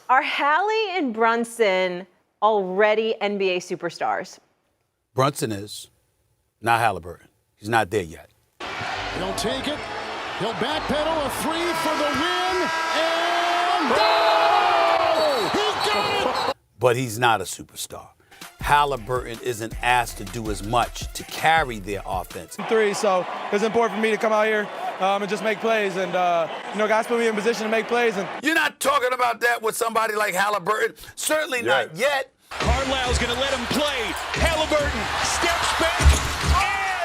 Are Hallie and Brunson already NBA superstars? Brunson is. Not Haliburton. He's not there yet. He'll take it. He'll backpedal a three for the win. And goal! He got it! But he's not a superstar. Haliburton isn't asked to do as much to carry their offense. Three, so it's important for me to come out here and just make plays. And, guys put me in position to make plays. And You're not talking about that with somebody like Haliburton. Certainly not yet. Carlisle's going to let him play. Haliburton steps back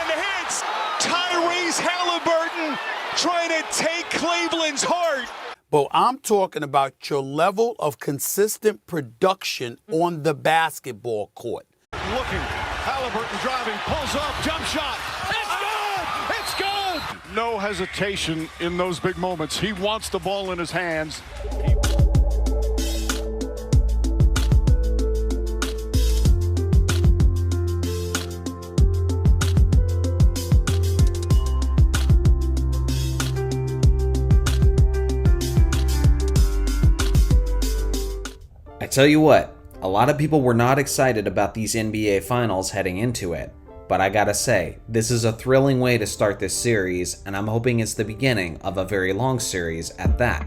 and hits. Tyrese Haliburton trying to take Cleveland's heart. But I'm talking about your level of consistent production on the basketball court. Looking. Haliburton driving. Pulls up. Jump shot. It's good! It's good! No hesitation in those big moments. He wants the ball in his hands. I tell you what, a lot of people were not excited about these NBA Finals heading into it, but I gotta say, this is a thrilling way to start this series, and I'm hoping it's the beginning of a very long series at that.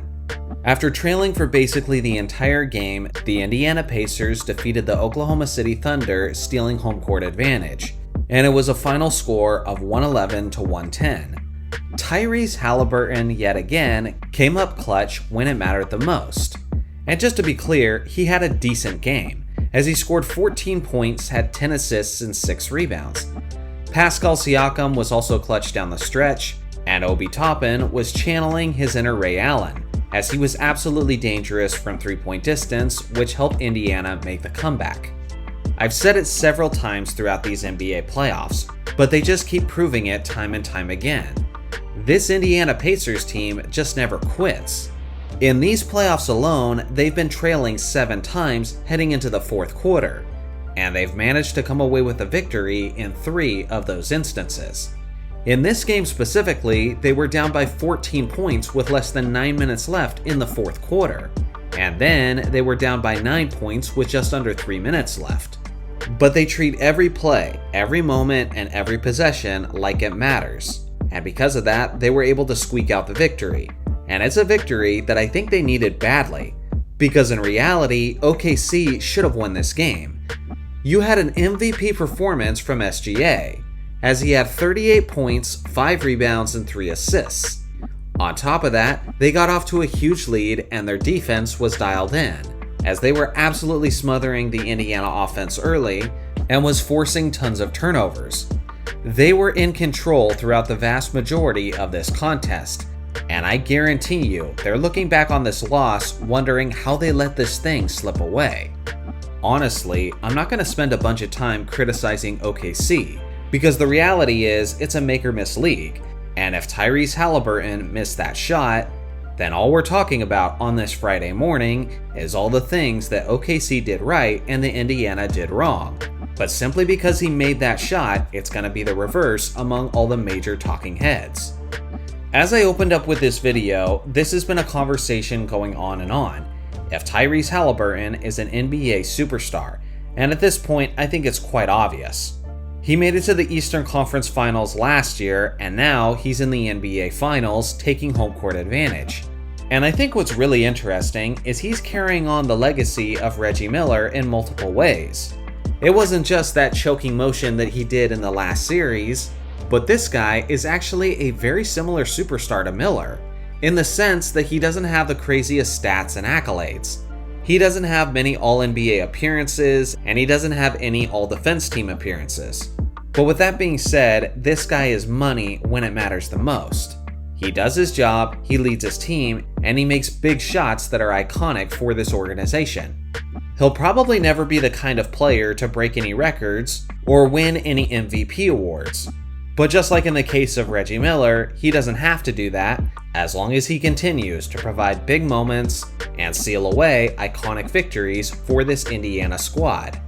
After trailing for basically the entire game, the Indiana Pacers defeated the Oklahoma City Thunder, stealing home court advantage, and it was a final score of 111 to 110. Tyrese Haliburton, yet again, came up clutch when it mattered the most. And just to be clear, he had a decent game, as he scored 14 points, had 10 assists, and 6 rebounds. Pascal Siakam was also clutch down the stretch, and Obi Toppin was channeling his inner Ray Allen, as he was absolutely dangerous from three-point distance, which helped Indiana make the comeback. I've said it several times throughout these NBA playoffs, but they just keep proving it time and time again. This Indiana Pacers team just never quits. In these playoffs alone, they've been trailing 7 times heading into the fourth quarter, and they've managed to come away with a victory in 3 of those instances. In this game specifically, they were down by 14 points with less than 9 minutes left in the fourth quarter, and then they were down by 9 points with just under 3 minutes left. But they treat every play, every moment, and every possession like it matters, and because of that, they were able to squeak out the victory. And it's a victory that I think they needed badly, because in reality, OKC should have won this game. You had an MVP performance from SGA, as he had 38 points, 5 rebounds, and 3 assists. On top of that, they got off to a huge lead and their defense was dialed in, as they were absolutely smothering the Indiana offense early and was forcing tons of turnovers. They were in control throughout the vast majority of this contest, and I guarantee you, they're looking back on this loss wondering how they let this thing slip away. Honestly, I'm not going to spend a bunch of time criticizing OKC, because the reality is it's a make-or-miss league, and if Tyrese Haliburton missed that shot, then all we're talking about on this Friday morning is all the things that OKC did right and the Indiana did wrong. But simply because he made that shot, it's going to be the reverse among all the major talking heads. As I opened up with this video, this has been a conversation going on and on. If Tyrese Haliburton is an NBA superstar, and at this point I think it's quite obvious. He made it to the Eastern Conference Finals last year, and now he's in the NBA Finals taking home court advantage. And I think what's really interesting is he's carrying on the legacy of Reggie Miller in multiple ways. It wasn't just that choking motion that he did in the last series, but this guy is actually a very similar superstar to Miller, in the sense that he doesn't have the craziest stats and accolades. He doesn't have many All-NBA appearances, and he doesn't have any All-Defense Team appearances. But with that being said, this guy is money when it matters the most. He does his job, he leads his team, and he makes big shots that are iconic for this organization. He'll probably never be the kind of player to break any records or win any MVP awards. But just like in the case of Reggie Miller, he doesn't have to do that as long as he continues to provide big moments and seal away iconic victories for this Indiana squad.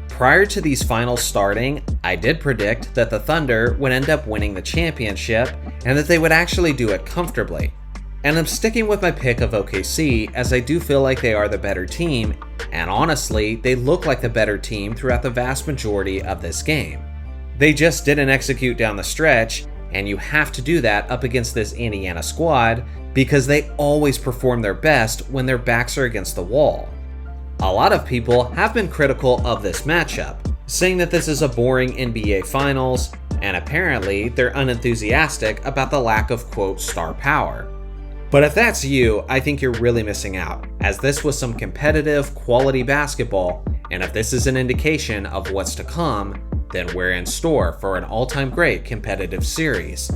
Prior to these finals starting, I did predict that the Thunder would end up winning the championship and that they would actually do it comfortably. And I'm sticking with my pick of OKC as I do feel like they are the better team, and honestly, they look like the better team throughout the vast majority of this game. They just didn't execute down the stretch, and you have to do that up against this Indiana squad because they always perform their best when their backs are against the wall. A lot of people have been critical of this matchup, saying that this is a boring NBA Finals, and apparently they're unenthusiastic about the lack of quote star power. But if that's you, I think you're really missing out, as this was some competitive, quality basketball, and if this is an indication of what's to come, then we're in store for an all-time great competitive series.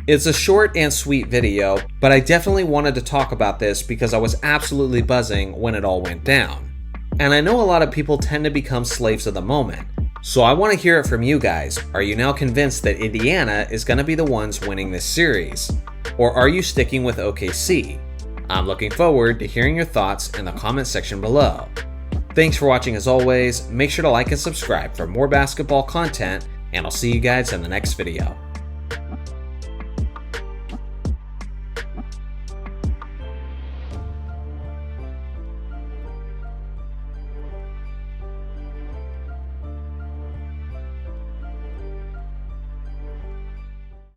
It's a short and sweet video, but I definitely wanted to talk about this because I was absolutely buzzing when it all went down. And I know a lot of people tend to become slaves of the moment, so I want to hear it from you guys. Are you now convinced that Indiana is going to be the ones winning this series? Or are you sticking with OKC? I'm looking forward to hearing your thoughts in the comment section below. Thanks for watching as always, make sure to like and subscribe for more basketball content, and I'll see you guys in the next video.